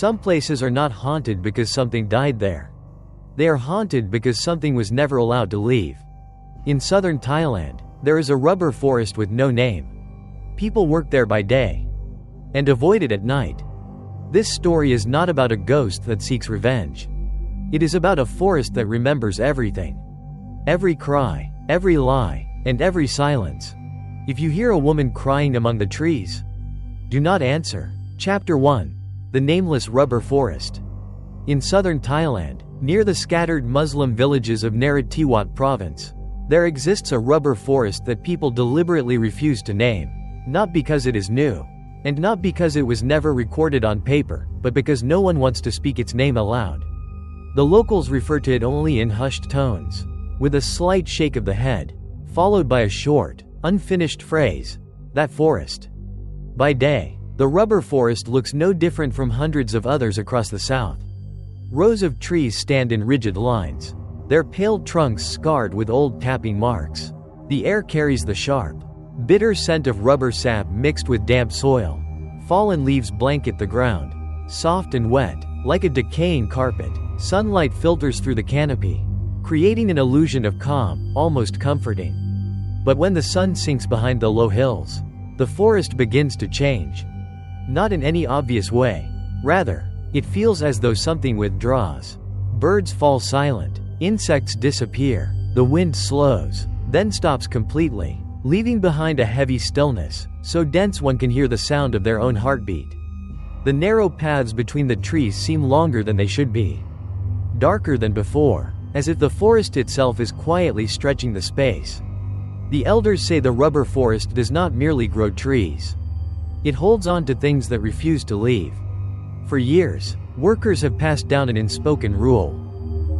Some places are not haunted because something died there. They are haunted because something was never allowed to leave. In southern Thailand, there is a rubber forest with no name. People work there by day and avoid it at night. This story is not about a ghost that seeks revenge. It is about a forest that remembers everything. Every cry, every lie, and every silence. If you hear a woman crying among the trees, do not answer. Chapter 1. The Nameless Rubber Forest. In southern Thailand, near the scattered Muslim villages of Narathiwat province, there exists a rubber forest that people deliberately refuse to name. Not because it is new, and not because it was never recorded on paper, but because no one wants to speak its name aloud. The locals refer to it only in hushed tones, with a slight shake of the head, followed by a short, unfinished phrase, "That forest." By day, the rubber forest looks no different from hundreds of others across the south. Rows of trees stand in rigid lines, their pale trunks scarred with old tapping marks. The air carries the sharp, bitter scent of rubber sap mixed with damp soil. Fallen leaves blanket the ground, soft and wet, like a decaying carpet. Sunlight filters through the canopy, creating an illusion of calm, almost comforting. But when the sun sinks behind the low hills, the forest begins to change. Not in any obvious way. Rather, it feels as though something withdraws. Birds fall silent, insects disappear, the wind slows, then stops completely, leaving behind a heavy stillness, so dense one can hear the sound of their own heartbeat. The narrow paths between the trees seem longer than they should be. Darker than before, as if the forest itself is quietly stretching the space. The elders say the rubber forest does not merely grow trees. It holds on to things that refuse to leave. For years, workers have passed down an unspoken rule.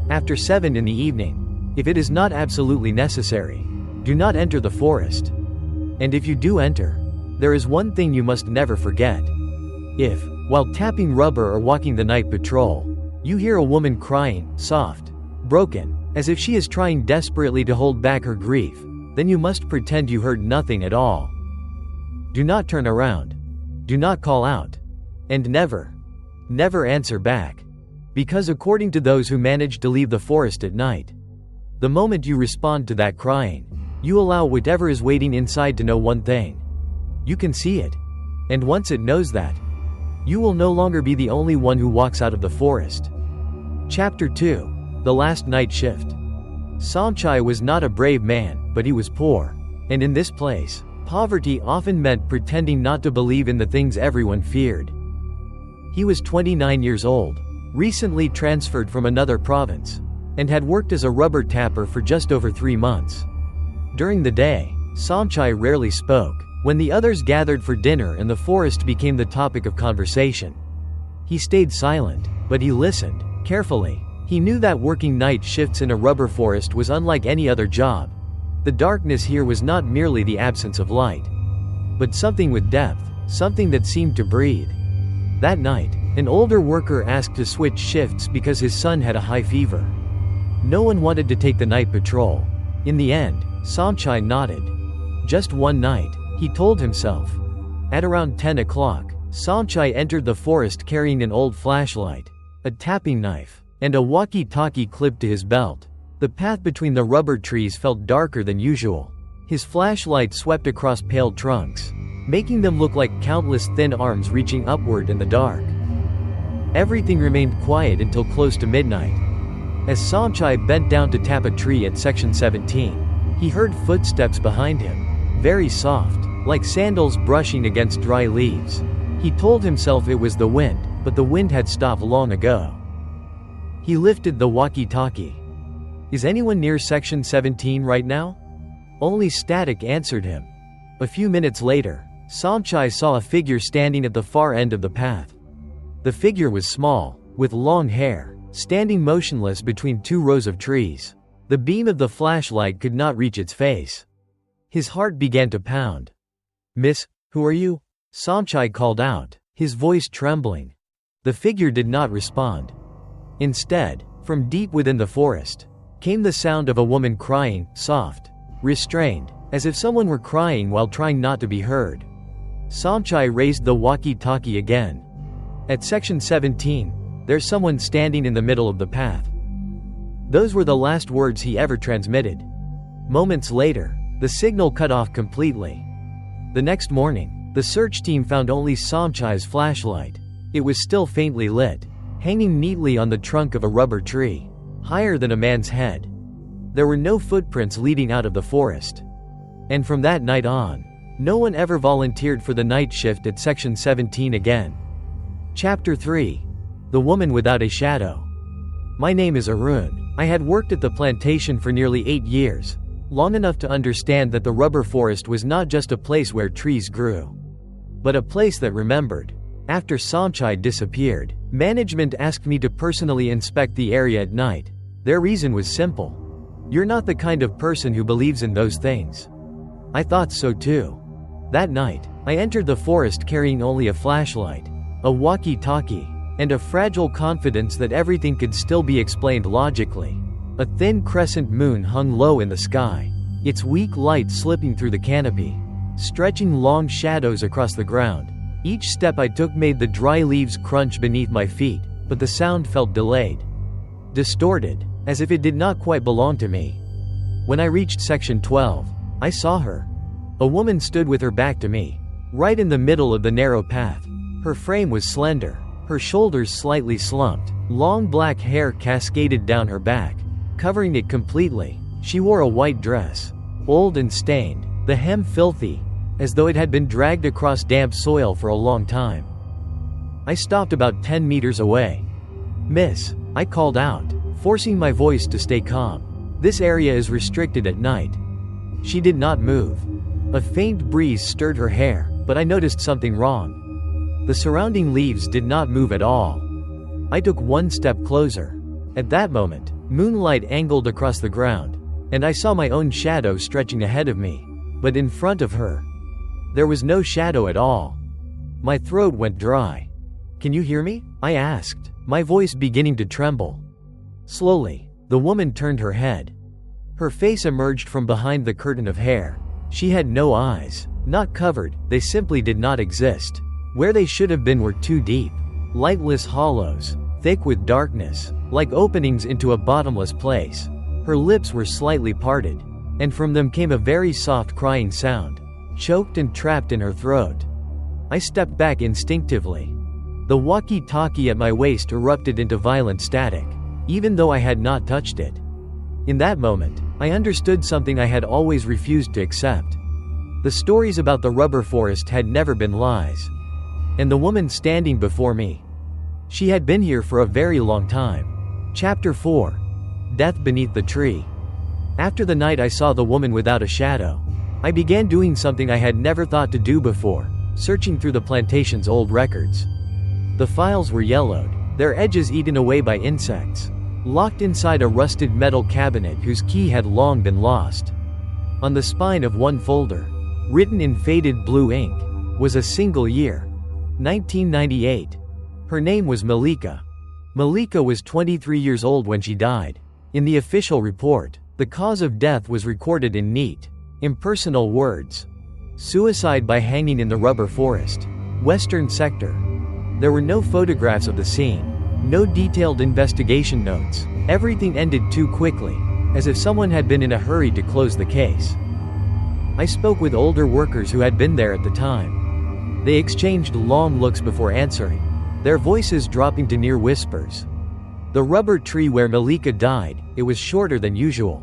After 7 in the evening, if it is not absolutely necessary, do not enter the forest. And if you do enter, there is one thing you must never forget. If, while tapping rubber or walking the night patrol, you hear a woman crying, soft, broken, as if she is trying desperately to hold back her grief, then you must pretend you heard nothing at all. Do not turn around. Do not call out. And never answer back. Because according to those who manage to leave the forest at night, the moment you respond to that crying, you allow whatever is waiting inside to know one thing. You can see it. And once it knows that, you will no longer be the only one who walks out of the forest. Chapter 2. The Last Night Shift. Somchai was not a brave man, but he was poor. And in this place, poverty often meant pretending not to believe in the things everyone feared. He was 29 years old, recently transferred from another province, and had worked as a rubber tapper for just over 3 months. During the day, Somchai rarely spoke. When the others gathered for dinner and the forest became the topic of conversation, he stayed silent, but he listened, carefully. He knew that working night shifts in a rubber forest was unlike any other job. The darkness here was not merely the absence of light, but something with depth, something that seemed to breathe. That night, an older worker asked to switch shifts because his son had a high fever. No one wanted to take the night patrol. In the end, Somchai nodded. Just one night, he told himself. At around 10 o'clock, Somchai entered the forest carrying an old flashlight, a tapping knife, and a walkie-talkie clipped to his belt. The path between the rubber trees felt darker than usual. His flashlight swept across pale trunks, making them look like countless thin arms reaching upward in the dark. Everything remained quiet until close to midnight. As Somchai bent down to tap a tree at section 17, he heard footsteps behind him, very soft, like sandals brushing against dry leaves. He told himself it was the wind, but the wind had stopped long ago. He lifted the walkie-talkie. Is anyone near section 17 right now? Only static answered him. A few minutes later, Somchai saw a figure standing at the far end of the path. The figure was small, with long hair, standing motionless between 2 rows of trees. The beam of the flashlight could not reach its face. His heart began to pound. "Miss, who are you?" Somchai called out, his voice trembling. The figure did not respond. Instead, from deep within the forest, came the sound of a woman crying, soft, restrained, as if someone were crying while trying not to be heard. Somchai raised the walkie-talkie again. At section 17, there's someone standing in the middle of the path. Those were the last words he ever transmitted. Moments later, the signal cut off completely. The next morning, the search team found only Somchai's flashlight. It was still faintly lit, hanging neatly on the trunk of a rubber tree, higher than a man's head. There were no footprints leading out of the forest. And from that night on, no one ever volunteered for the night shift at section 17 again. Chapter 3. The Woman Without a Shadow. My name is Arun. I had worked at the plantation for nearly 8 years, long enough to understand that the rubber forest was not just a place where trees grew, but a place that remembered. After Somchai disappeared, management asked me to personally inspect the area at night. Their reason was simple. You're not the kind of person who believes in those things. I thought so too. That night, I entered the forest carrying only a flashlight, a walkie-talkie, and a fragile confidence that everything could still be explained logically. A thin crescent moon hung low in the sky, its weak light slipping through the canopy, stretching long shadows across the ground. Each step I took made the dry leaves crunch beneath my feet, but the sound felt delayed, distorted, as if it did not quite belong to me. When I reached section 12, I saw her. A woman stood with her back to me, right in the middle of the narrow path. Her frame was slender, her shoulders slightly slumped, long black hair cascaded down her back, covering it completely. She wore a white dress, old and stained, the hem filthy, as though it had been dragged across damp soil for a long time. I stopped about 10 meters away. "Miss," I called out, forcing my voice to stay calm. "This area is restricted at night." She did not move. A faint breeze stirred her hair, but I noticed something wrong. The surrounding leaves did not move at all. I took one step closer. At that moment, moonlight angled across the ground, and I saw my own shadow stretching ahead of me. But in front of her, there was no shadow at all. My throat went dry. "Can you hear me?" I asked, my voice beginning to tremble. Slowly, the woman turned her head. Her face emerged from behind the curtain of hair. She had no eyes, not covered, they simply did not exist. Where they should have been were too deep, lightless hollows, thick with darkness, like openings into a bottomless place. Her lips were slightly parted, and from them came a very soft crying sound, choked and trapped in her throat. I stepped back instinctively. The walkie-talkie at my waist erupted into violent static, even though I had not touched it. In that moment, I understood something I had always refused to accept. The stories about the rubber forest had never been lies. And the woman standing before me, she had been here for a very long time. Chapter 4. Death Beneath the Tree. After the night I saw the woman without a shadow, I began doing something I had never thought to do before, searching through the plantation's old records. The files were yellowed, their edges eaten away by insects, locked inside a rusted metal cabinet whose key had long been lost. On the spine of one folder, written in faded blue ink, was a single year: 1998. Her name was Malika. Malika was 23 years old when she died. In the official report, the cause of death was recorded in neat, impersonal words: suicide by hanging in the rubber forest, Western Sector. There were no photographs of the scene, no detailed investigation notes. Everything ended too quickly, as if someone had been in a hurry to close the case. I spoke with older workers who had been there at the time. They exchanged long looks before answering, their voices dropping to near whispers. The rubber tree where Malika died, it was shorter than usual.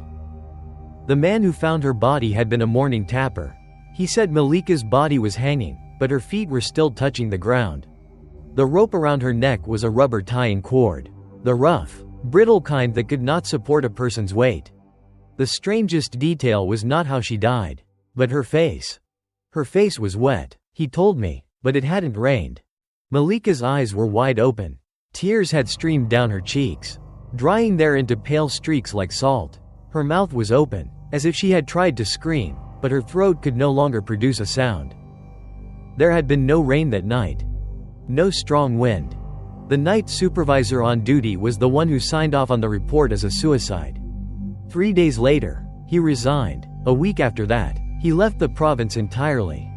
The man who found her body had been a morning tapper. He said Malika's body was hanging, but her feet were still touching the ground. The rope around her neck was a rubber tying cord, the rough, brittle kind that could not support a person's weight. The strangest detail was not how she died, but her face. Her face was wet, he told me, but it hadn't rained. Malika's eyes were wide open. Tears had streamed down her cheeks, drying there into pale streaks like salt. Her mouth was open, as if she had tried to scream, but her throat could no longer produce a sound. There had been no rain that night. No strong wind. The night supervisor on duty was the one who signed off on the report as a suicide. 3 days later, he resigned. A week after that, he left the province entirely.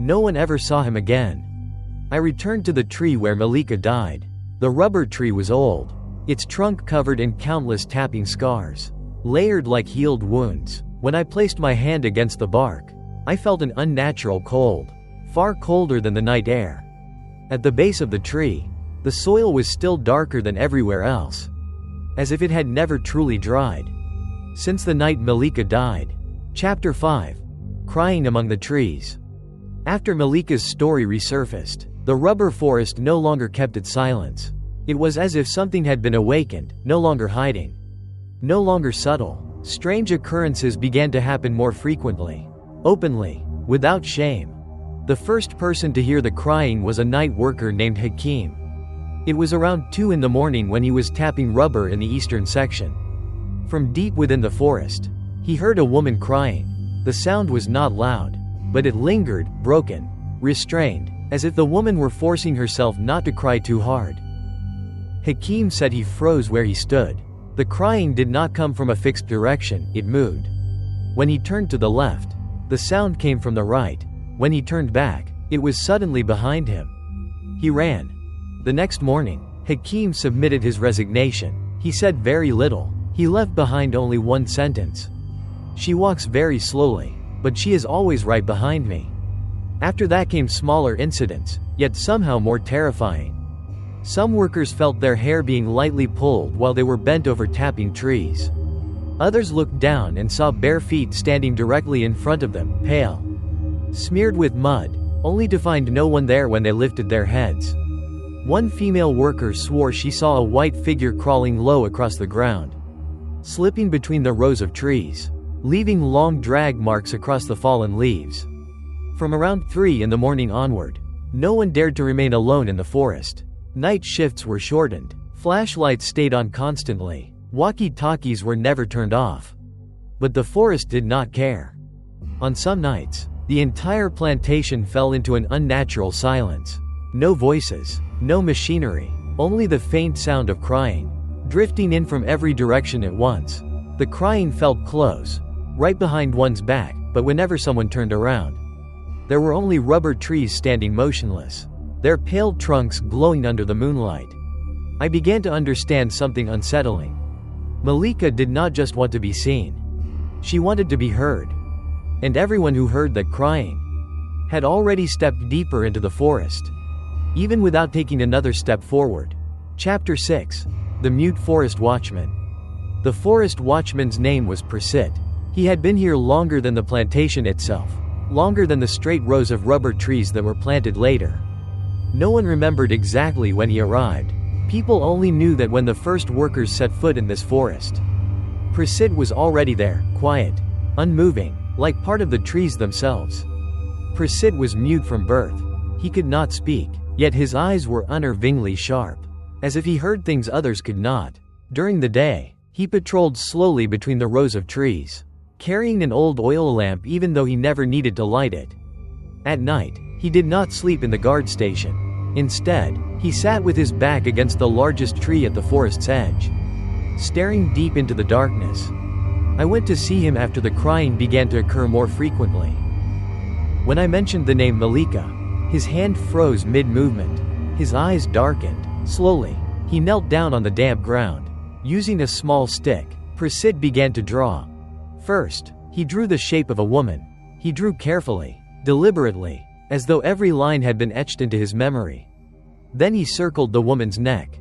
No one ever saw him again. I returned to the tree where Malika died. The rubber tree was old, its trunk covered in countless tapping scars, layered like healed wounds. When I placed my hand against the bark, I felt an unnatural cold, far colder than the night air. At the base of the tree, the soil was still darker than everywhere else, as if it had never truly dried since the night Malika died. Chapter 5. Crying Among the Trees. After Malika's story resurfaced, the rubber forest no longer kept its silence. It was as if something had been awakened, no longer hiding, no longer subtle. Strange occurrences began to happen more frequently, openly, without shame. The first person to hear the crying was a night worker named Hakim. It was around 2 in the morning when he was tapping rubber in the eastern section. From deep within the forest, he heard a woman crying. The sound was not loud, but it lingered, broken, restrained, as if the woman were forcing herself not to cry too hard. Hakim said he froze where he stood. The crying did not come from a fixed direction, it moved. When he turned to the left, the sound came from the right. When he turned back, it was suddenly behind him. He ran. The next morning, Hakim submitted his resignation. He said very little. He left behind only one sentence. "She walks very slowly, but she is always right behind me." After that came smaller incidents, yet somehow more terrifying. Some workers felt their hair being lightly pulled while they were bent over tapping trees. Others looked down and saw bare feet standing directly in front of them, pale, smeared with mud, only to find no one there when they lifted their heads. One female worker swore she saw a white figure crawling low across the ground, slipping between the rows of trees, leaving long drag marks across the fallen leaves. From around 3 in the morning onward, no one dared to remain alone in the forest. Night shifts were shortened, flashlights stayed on constantly, walkie-talkies were never turned off. But the forest did not care. On some nights, the entire plantation fell into an unnatural silence. No voices, no machinery, only the faint sound of crying, drifting in from every direction at once. The crying felt close, right behind one's back, but whenever someone turned around, there were only rubber trees standing motionless, their pale trunks glowing under the moonlight. I began to understand something unsettling. Malika did not just want to be seen. She wanted to be heard. And everyone who heard that crying had already stepped deeper into the forest, even without taking another step forward. Chapter 6. The Mute Forest Watchman. The forest watchman's name was Prasit. He had been here longer than the plantation itself, longer than the straight rows of rubber trees that were planted later. No one remembered exactly when he arrived. People only knew that when the first workers set foot in this forest, Prasit was already there, quiet, unmoving, like part of the trees themselves. Prasit was mute from birth. He could not speak, yet his eyes were unnervingly sharp, as if he heard things others could not. During the day, he patrolled slowly between the rows of trees, carrying an old oil lamp even though he never needed to light it. At night, he did not sleep in the guard station. Instead, he sat with his back against the largest tree at the forest's edge, staring deep into the darkness. I went to see him after the crying began to occur more frequently. When I mentioned the name Malika, his hand froze mid-movement. His eyes darkened. Slowly, he knelt down on the damp ground. Using a small stick, Prasit began to draw. First, he drew the shape of a woman. He drew carefully, deliberately, as though every line had been etched into his memory. Then he circled the woman's neck.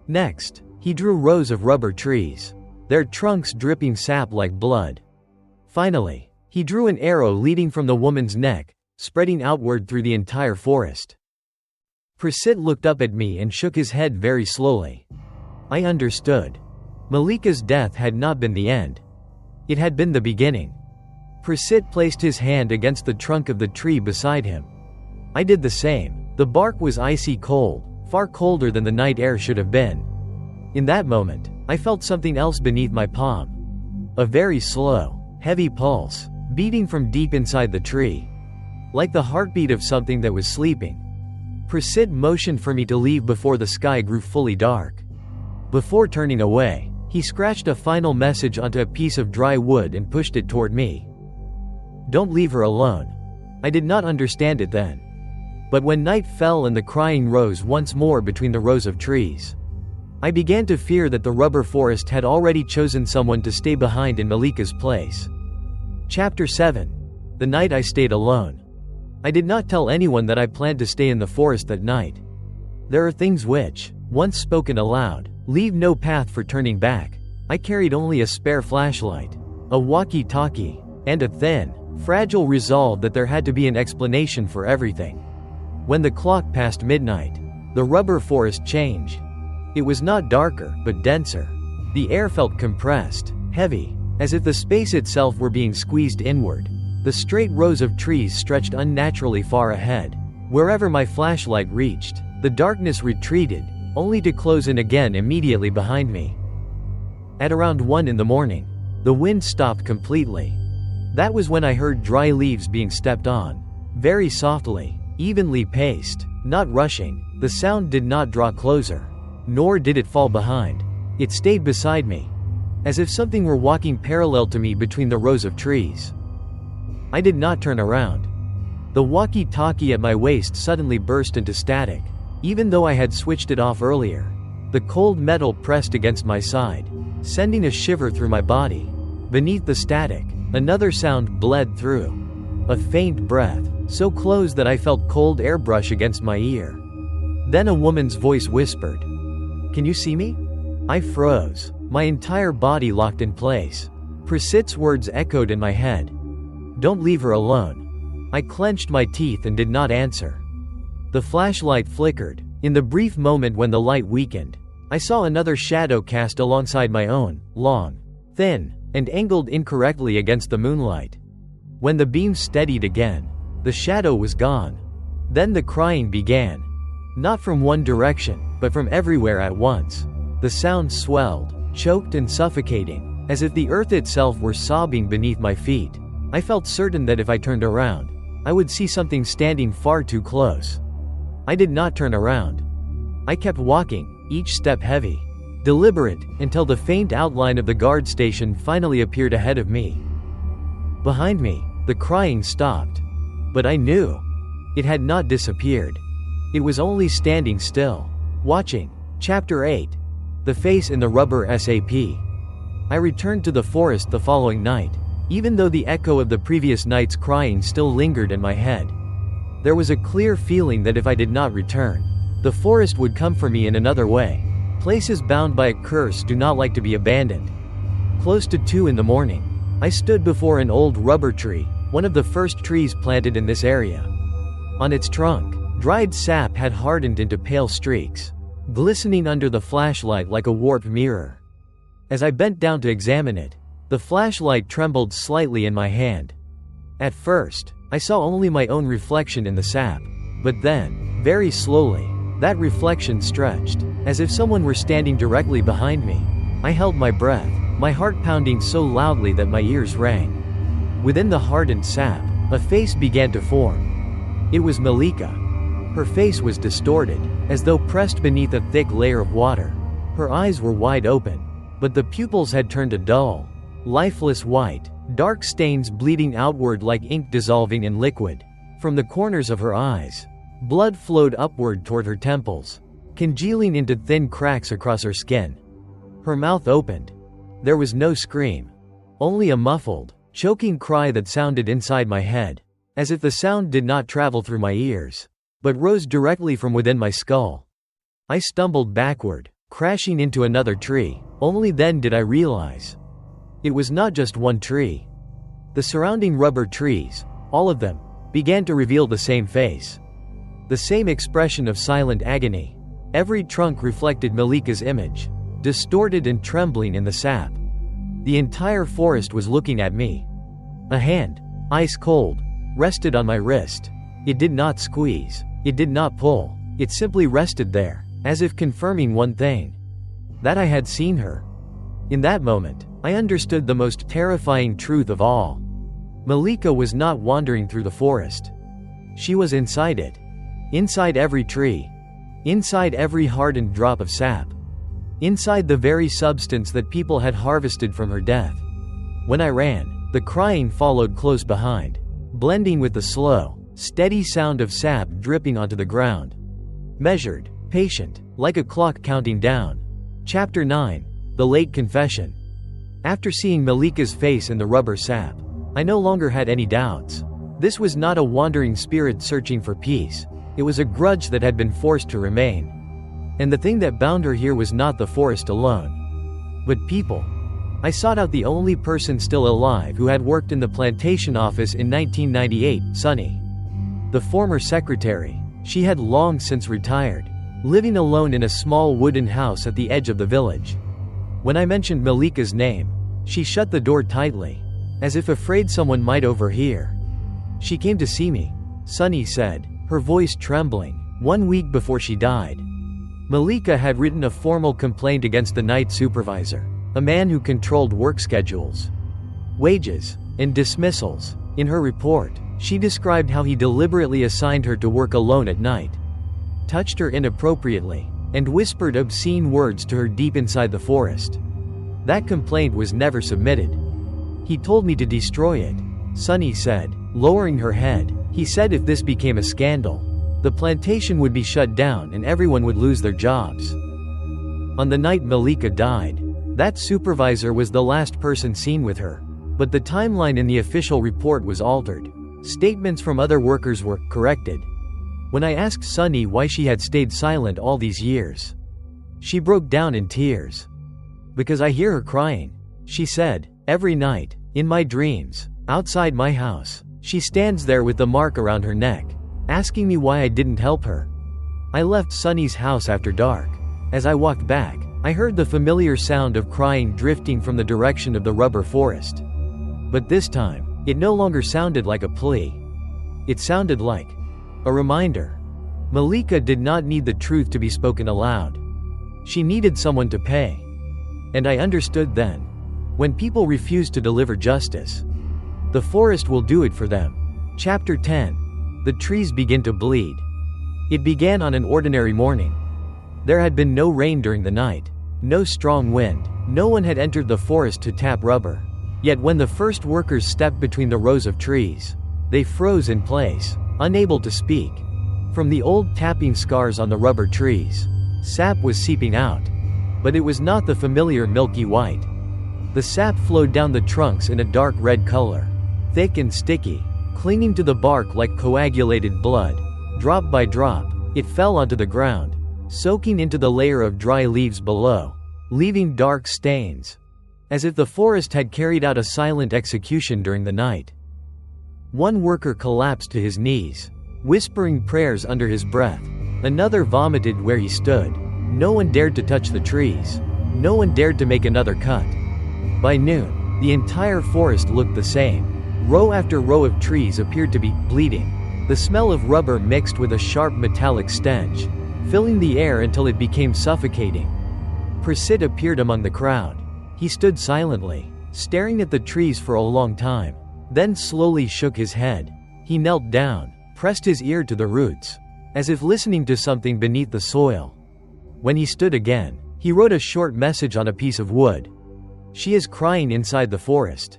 Next, he drew rows of rubber trees, their trunks dripping sap like blood. Finally, he drew an arrow leading from the woman's neck, spreading outward through the entire forest. Prasit looked up at me and shook his head very slowly. I understood. Malika's death had not been the end. It had been the beginning. Prasit placed his hand against the trunk of the tree beside him. I did the same. The bark was icy cold, far colder than the night air should have been. In that moment, I felt something else beneath my palm. A very slow, heavy pulse, beating from deep inside the tree, like the heartbeat of something that was sleeping. Prasit motioned for me to leave before the sky grew fully dark. Before turning away, he scratched a final message onto a piece of dry wood and pushed it toward me. "Don't leave her alone." I did not understand it then. But when night fell and the crying rose once more between the rows of trees, I began to fear that the rubber forest had already chosen someone to stay behind in Malika's place. Chapter 7. The night I stayed alone. I did not tell anyone that I planned to stay in the forest that night. There are things which, once spoken aloud, leave no path for turning back. I carried only a spare flashlight, a walkie-talkie, and a thin, fragile resolve that there had to be an explanation for everything. When the clock passed midnight, the rubber forest changed. It was not darker, but denser. The air felt compressed, heavy, as if the space itself were being squeezed inward. The straight rows of trees stretched unnaturally far ahead. Wherever my flashlight reached, the darkness retreated, only to close in again immediately behind me. At around 1 in the morning, the wind stopped completely. That was when I heard dry leaves being stepped on. Very softly, evenly paced, not rushing. The sound did not draw closer, nor did it fall behind. It stayed beside me, as if something were walking parallel to me between the rows of trees. I did not turn around. The walkie-talkie at my waist suddenly burst into static, even though I had switched it off earlier. The cold metal pressed against my side, sending a shiver through my body. Beneath the static, another sound bled through. A faint breath, so close that I felt cold air brush against my ear. Then a woman's voice whispered, "Can you see me?" I froze, my entire body locked in place. Prisit's words echoed in my head. "Don't leave her alone." I clenched my teeth and did not answer. The flashlight flickered. In the brief moment when the light weakened, I saw another shadow cast alongside my own, long, thin, and angled incorrectly against the moonlight. When the beam steadied again, the shadow was gone. Then the crying began. Not from one direction, but from everywhere at once. The sound swelled, choked and suffocating, as if the earth itself were sobbing beneath my feet. I felt certain that if I turned around, I would see something standing far too close. I did not turn around. I kept walking, each step heavy, deliberate, until the faint outline of the guard station finally appeared ahead of me. Behind me, the crying stopped. But I knew it had not disappeared. It was only standing still, watching. Chapter 8. The face in the rubber SAP. I returned to the forest the following night, even though the echo of the previous night's crying still lingered in my head. There was a clear feeling that if I did not return, the forest would come for me in another way. Places bound by a curse do not like to be abandoned. Close to 2 in the morning, I stood before an old rubber tree, one of the first trees planted in this area. On its trunk, dried sap had hardened into pale streaks, glistening under the flashlight like a warped mirror. As I bent down to examine it, the flashlight trembled slightly in my hand. At first, I saw only my own reflection in the sap, but then, very slowly, that reflection stretched, as if someone were standing directly behind me. I held my breath, my heart pounding so loudly that my ears rang. Within the hardened sap, a face began to form. It was Malika. Her face was distorted, as though pressed beneath a thick layer of water. Her eyes were wide open, but the pupils had turned a dull, lifeless white, dark stains bleeding outward like ink dissolving in liquid. From the corners of her eyes, blood flowed upward toward her temples, congealing into thin cracks across her skin. Her mouth opened. There was no scream, only a muffled, choking cry that sounded inside my head, as if the sound did not travel through my ears, but rose directly from within my skull. I stumbled backward, crashing into another tree. Only then did I realize it was not just one tree. The surrounding rubber trees, all of them, began to reveal the same face. The same expression of silent agony. Every trunk reflected Malika's image, distorted and trembling in the sap. The entire forest was looking at me. A hand, ice cold, rested on my wrist. It did not squeeze. It did not pull. It simply rested there, as if confirming one thing: that I had seen her. In that moment, I understood the most terrifying truth of all. Malika was not wandering through the forest. She was inside it. Inside every tree. Inside every hardened drop of sap. Inside the very substance that people had harvested from her death. When I ran, the crying followed close behind, blending with the slow, Steady sound of sap dripping onto the ground. Measured, patient, like a clock counting down. Chapter 9. The Late Confession. After seeing Malika's face in the rubber sap, I no longer had any doubts. This was not a wandering spirit searching for peace. It was a grudge that had been forced to remain. And the thing that bound her here was not the forest alone, but people. I sought out the only person still alive who had worked in the plantation office in 1998, Sunny. The former secretary. She had long since retired, living alone in a small wooden house at the edge of the village. When I mentioned Malika's name, she shut the door tightly, as if afraid someone might overhear. She came to see me, Sunny said, her voice trembling, 1 week before she died. Malika had written a formal complaint against the night supervisor, a man who controlled work schedules, wages, and dismissals. In her report, she described how he deliberately assigned her to work alone at night, touched her inappropriately, and whispered obscene words to her deep inside the forest. That complaint was never submitted. He told me to destroy it, Sunny said, lowering her head. He said if this became a scandal, the plantation would be shut down and everyone would lose their jobs. On the night Malika died, that supervisor was the last person seen with her, but the timeline in the official report was altered. Statements from other workers were corrected. When I asked Sunny why she had stayed silent all these years, she broke down in tears. Because I hear her crying, she said, every night, in my dreams, outside my house. She stands there with the mark around her neck, asking me why I didn't help her. I left Sunny's house after dark. As I walked back, I heard the familiar sound of crying drifting from the direction of the rubber forest. But this time, it no longer sounded like a plea. It sounded like a reminder. Malika did not need the truth to be spoken aloud. She needed someone to pay. And I understood then. When people refuse to deliver justice, the forest will do it for them. Chapter 10. The trees begin to bleed. It began on an ordinary morning. There had been no rain during the night, no strong wind, no one had entered the forest to tap rubber. Yet when the first workers stepped between the rows of trees, they froze in place, unable to speak. From the old tapping scars on the rubber trees, sap was seeping out. But it was not the familiar milky white. The sap flowed down the trunks in a dark red color, thick and sticky, clinging to the bark like coagulated blood. Drop by drop, it fell onto the ground, soaking into the layer of dry leaves below, leaving dark stains, as if the forest had carried out a silent execution during the night. One worker collapsed to his knees, whispering prayers under his breath. Another vomited where he stood. No one dared to touch the trees. No one dared to make another cut. By noon, the entire forest looked the same. Row after row of trees appeared to be bleeding. The smell of rubber mixed with a sharp metallic stench, filling the air until it became suffocating. Prasid appeared among the crowd. He stood silently, staring at the trees for a long time, then slowly shook his head. He knelt down, pressed his ear to the roots, as if listening to something beneath the soil. When he stood again, he wrote a short message on a piece of wood. She is crying inside the forest.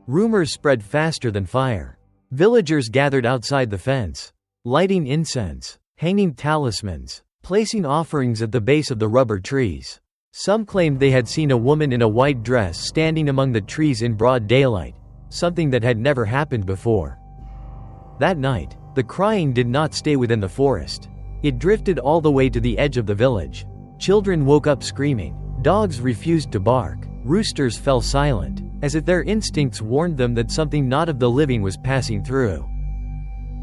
Rumors spread faster than fire. Villagers gathered outside the fence, lighting incense, hanging talismans, placing offerings at the base of the rubber trees. Some claimed they had seen a woman in a white dress standing among the trees in broad daylight, something that had never happened before. That night, the crying did not stay within the forest. It drifted all the way to the edge of the village. Children woke up screaming. Dogs refused to bark. Roosters fell silent, as if their instincts warned them that something not of the living was passing through.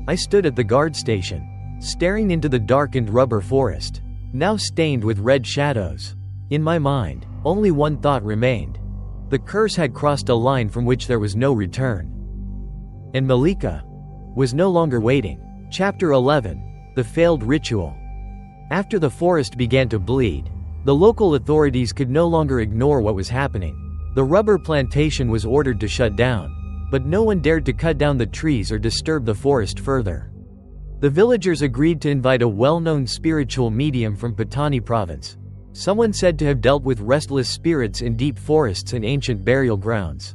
I stood at the guard station, staring into the darkened rubber forest, now stained with red shadows. In my mind, only one thought remained. The curse had crossed a line from which there was no return. And Malika was no longer waiting. Chapter 11. The Failed Ritual. After the forest began to bleed, the local authorities could no longer ignore what was happening. The rubber plantation was ordered to shut down, but no one dared to cut down the trees or disturb the forest further. The villagers agreed to invite a well-known spiritual medium from Patani province, someone said to have dealt with restless spirits in deep forests and ancient burial grounds.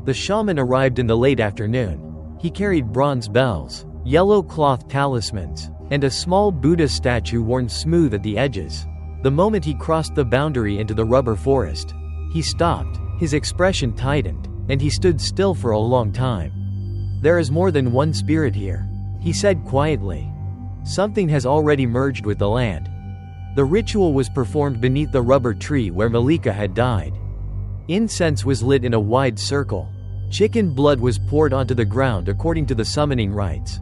The shaman arrived in the late afternoon. He carried bronze bells, yellow cloth talismans, and a small Buddha statue worn smooth at the edges. The moment he crossed the boundary into the rubber forest, he stopped, his expression tightened, and he stood still for a long time. "There is more than one spirit here," he said quietly. "Something has already merged with the land." The ritual was performed beneath the rubber tree where Malika had died. Incense was lit in a wide circle. Chicken blood was poured onto the ground according to the summoning rites.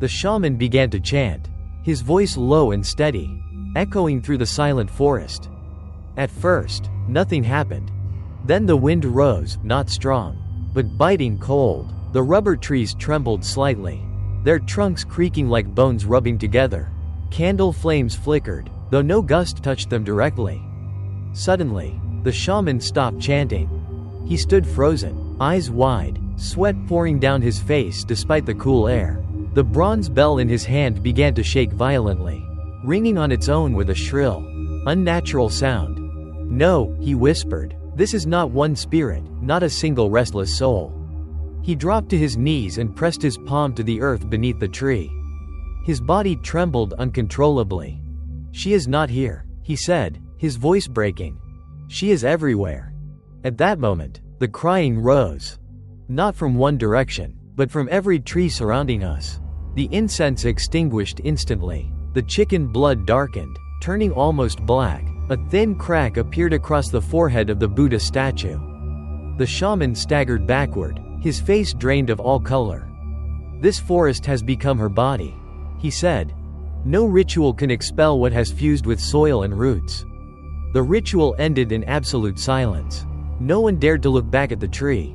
The shaman began to chant, his voice low and steady, echoing through the silent forest. At first, nothing happened. Then the wind rose, not strong, but biting cold. The rubber trees trembled slightly, their trunks creaking like bones rubbing together. Candle flames flickered, though no gust touched them directly. Suddenly, the shaman stopped chanting. He stood frozen, eyes wide, sweat pouring down his face despite the cool air. The bronze bell in his hand began to shake violently, ringing on its own with a shrill, unnatural sound. "No," he whispered, "this is not one spirit, not a single restless soul." He dropped to his knees and pressed his palm to the earth beneath the tree. His body trembled uncontrollably. "She is not here," he said, his voice breaking. "She is everywhere." At that moment, the crying rose. Not from one direction, but from every tree surrounding us. The incense extinguished instantly. The chicken blood darkened, turning almost black. A thin crack appeared across the forehead of the Buddha statue. The shaman staggered backward, his face drained of all color. "This forest has become her body," he said. "No ritual can expel what has fused with soil and roots." The ritual ended in absolute silence. No one dared to look back at the tree.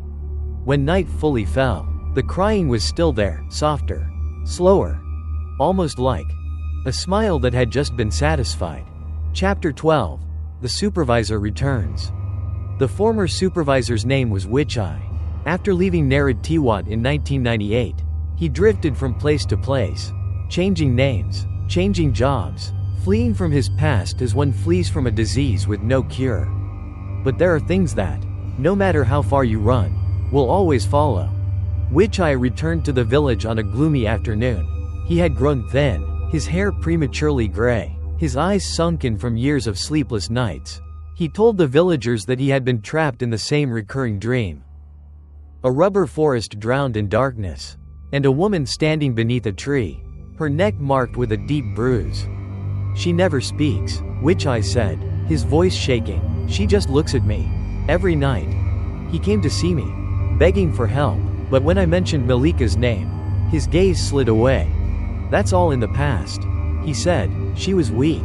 When night fully fell, the crying was still there, softer, slower, almost like a smile that had just been satisfied. Chapter 12. The Supervisor returns. The former supervisor's name was Wichai. After leaving Narid Tiwat in 1998, he drifted from place to place, changing names, changing jobs, fleeing from his past as one flees from a disease with no cure. But there are things that, no matter how far you run, will always follow. Wichai returned to the village on a gloomy afternoon. He had grown thin, his hair prematurely gray, his eyes sunken from years of sleepless nights. He told the villagers that he had been trapped in the same recurring dream. A rubber forest drowned in darkness, and a woman standing beneath a tree, her neck marked with a deep bruise. "She never speaks," Wichai said, his voice shaking. "She just looks at me. Every night. He came to see me, begging for help, but when I mentioned Malika's name, his gaze slid away. That's all in the past," he said. "She was weak."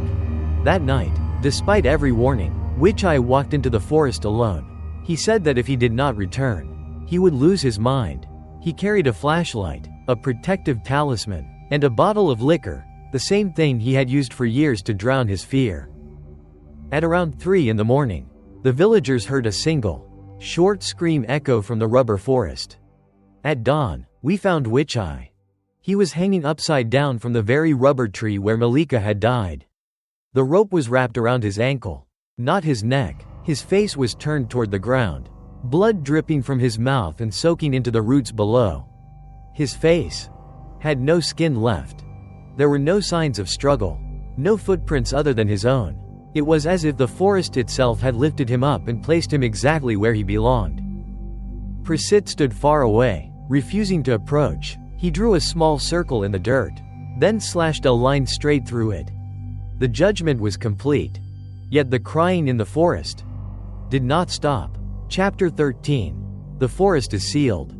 That night, despite every warning, Wichai walked into the forest alone. He said that if he did not return, he would lose his mind. He carried a flashlight, a protective talisman, and a bottle of liquor, the same thing he had used for years to drown his fear. At around 3 in the morning, the villagers heard a single, short scream echo from the rubber forest. At dawn, we found Wichai. He was hanging upside down from the very rubber tree where Malika had died. The rope was wrapped around his ankle, not his neck. His face was turned toward the ground, blood dripping from his mouth and soaking into the roots below. His face had no skin left. There were no signs of struggle, no footprints other than his own. It was as if the forest itself had lifted him up and placed him exactly where he belonged. Prasit stood far away, refusing to approach. He drew a small circle in the dirt, then slashed a line straight through it. The judgment was complete. Yet the crying in the forest did not stop. Chapter 13. The forest is sealed.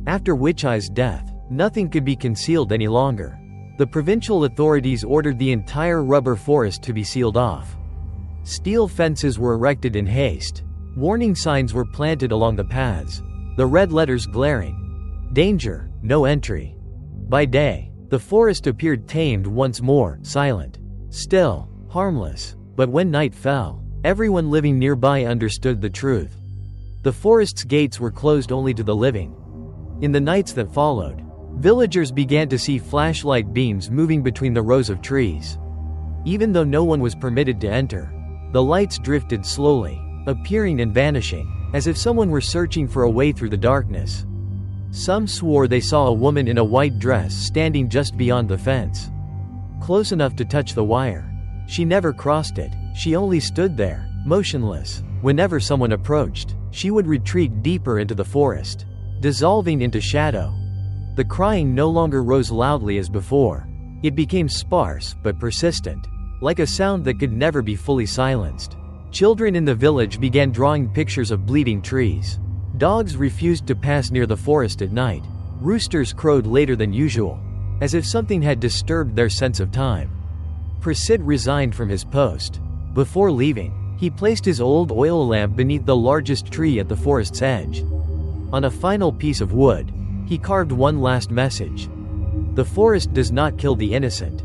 After Wichai's death, nothing could be concealed any longer. The provincial authorities ordered the entire rubber forest to be sealed off. Steel fences were erected in haste. Warning signs were planted along the paths, the red letters glaring. Danger, no entry. By day, the forest appeared tamed once more, silent, still, harmless. But when night fell, everyone living nearby understood the truth. The forest's gates were closed only to the living. In the nights that followed, villagers began to see flashlight beams moving between the rows of trees. Even though no one was permitted to enter, the lights drifted slowly, appearing and vanishing, as if someone were searching for a way through the darkness. Some swore they saw a woman in a white dress standing just beyond the fence, close enough to touch the wire. She never crossed it. She only stood there, motionless. Whenever someone approached, she would retreat deeper into the forest, dissolving into shadow. The crying no longer rose loudly as before. It became sparse but persistent, like a sound that could never be fully silenced. Children in the village began drawing pictures of bleeding trees. Dogs refused to pass near the forest at night. Roosters crowed later than usual, as if something had disturbed their sense of time. Prasid resigned from his post. Before leaving, he placed his old oil lamp beneath the largest tree at the forest's edge. On a final piece of wood, he carved one last message: "The forest does not kill the innocent."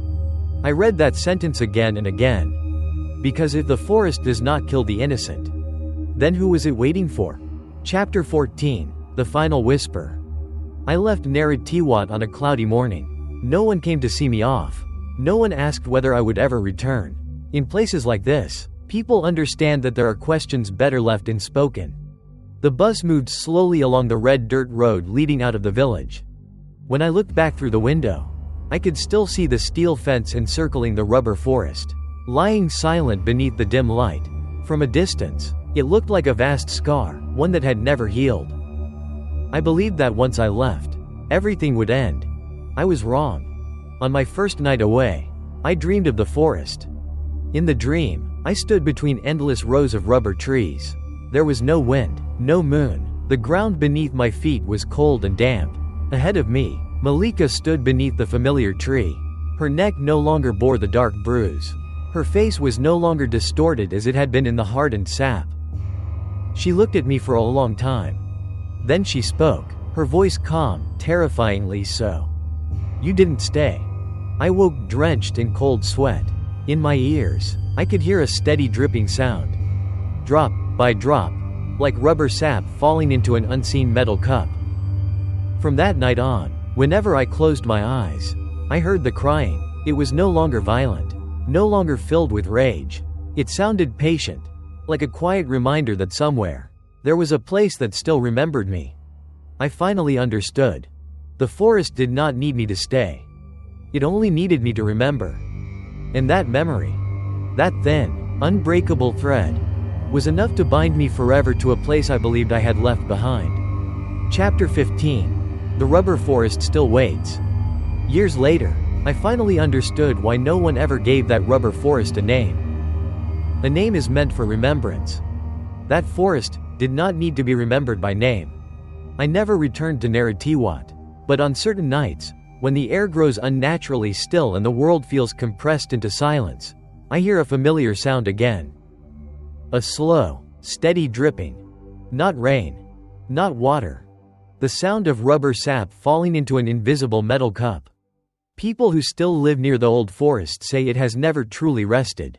I read that sentence again and again. Because if the forest does not kill the innocent, then who was it waiting for? Chapter 14, The Final Whisper. I left Narathiwat on a cloudy morning. No one came to see me off. No one asked whether I would ever return. In places like this, people understand that there are questions better left unspoken. The bus moved slowly along the red dirt road leading out of the village. When I looked back through the window, I could still see the steel fence encircling the rubber forest, lying silent beneath the dim light. From a distance, it looked like a vast scar, one that had never healed. I believed that once I left, everything would end. I was wrong. On my first night away, I dreamed of the forest. In the dream, I stood between endless rows of rubber trees. There was no wind, no moon. The ground beneath my feet was cold and damp. Ahead of me, Malika stood beneath the familiar tree. Her neck no longer bore the dark bruise. Her face was no longer distorted as it had been in the hardened sap. She looked at me for a long time. Then she spoke, her voice calm, terrifyingly so. "You didn't stay." I woke drenched in cold sweat. In my ears, I could hear a steady dripping sound. Drop by drop, like rubber sap falling into an unseen metal cup. From that night on, whenever I closed my eyes, I heard the crying. It was no longer violent, no longer filled with rage. It sounded patient, like a quiet reminder that somewhere, there was a place that still remembered me. I finally understood. The forest did not need me to stay. It only needed me to remember. And that memory, that thin, unbreakable thread, was enough to bind me forever to a place I believed I had left behind. Chapter 15. The Rubber Forest Still Waits. Years later, I finally understood why no one ever gave that rubber forest a name. A name is meant for remembrance. That forest did not need to be remembered by name. I never returned to Narathiwat, but on certain nights, when the air grows unnaturally still and the world feels compressed into silence, I hear a familiar sound again. A slow, steady dripping. Not rain. Not water. The sound of rubber sap falling into an invisible metal cup. People who still live near the old forest say it has never truly rested.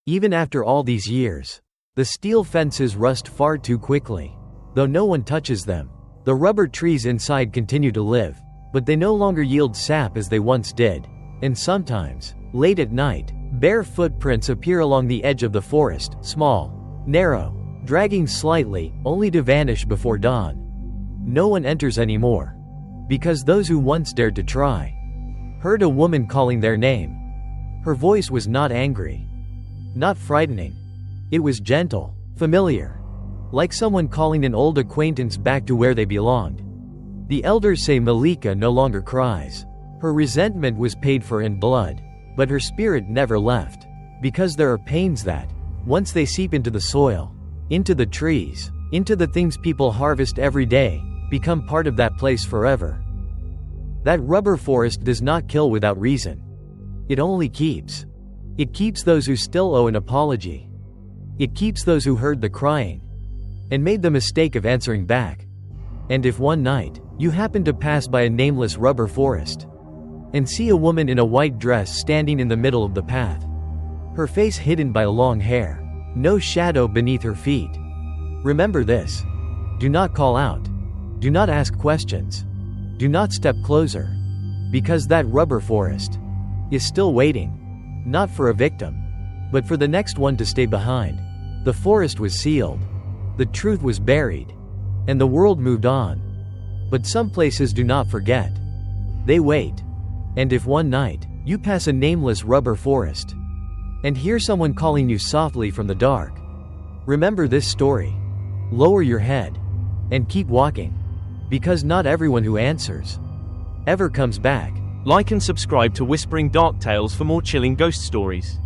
Even after all these years, the steel fences rust far too quickly. Though no one touches them, the rubber trees inside continue to live, but they no longer yield sap as they once did. And sometimes, late at night, bare footprints appear along the edge of the forest, small, narrow, dragging slightly, only to vanish before dawn. No one enters anymore, because those who once dared to try heard a woman calling their name. Her voice was not angry, not frightening. It was gentle, familiar, like someone calling an old acquaintance back to where they belonged. The elders say Malika no longer cries. Her resentment was paid for in blood, but her spirit never left, because there are pains that, once they seep into the soil, into the trees, into the things people harvest every day, become part of that place forever. That rubber forest does not kill without reason. It only keeps. It keeps those who still owe an apology. It keeps those who heard the crying and made the mistake of answering back. And if one night, you happen to pass by a nameless rubber forest and see a woman in a white dress standing in the middle of the path, her face hidden by long hair, no shadow beneath her feet, remember this. Do not call out. Do not ask questions. Do not step closer, because that rubber forest is still waiting, not for a victim, but for the next one to stay behind. The forest was sealed. The truth was buried. And the world moved on. But some places do not forget. They wait. And if one night, you pass a nameless rubber forest and hear someone calling you softly from the dark, remember this story. Lower your head and keep walking, because not everyone who answers ever comes back. Like and subscribe to Whispering Dark Tales for more chilling ghost stories.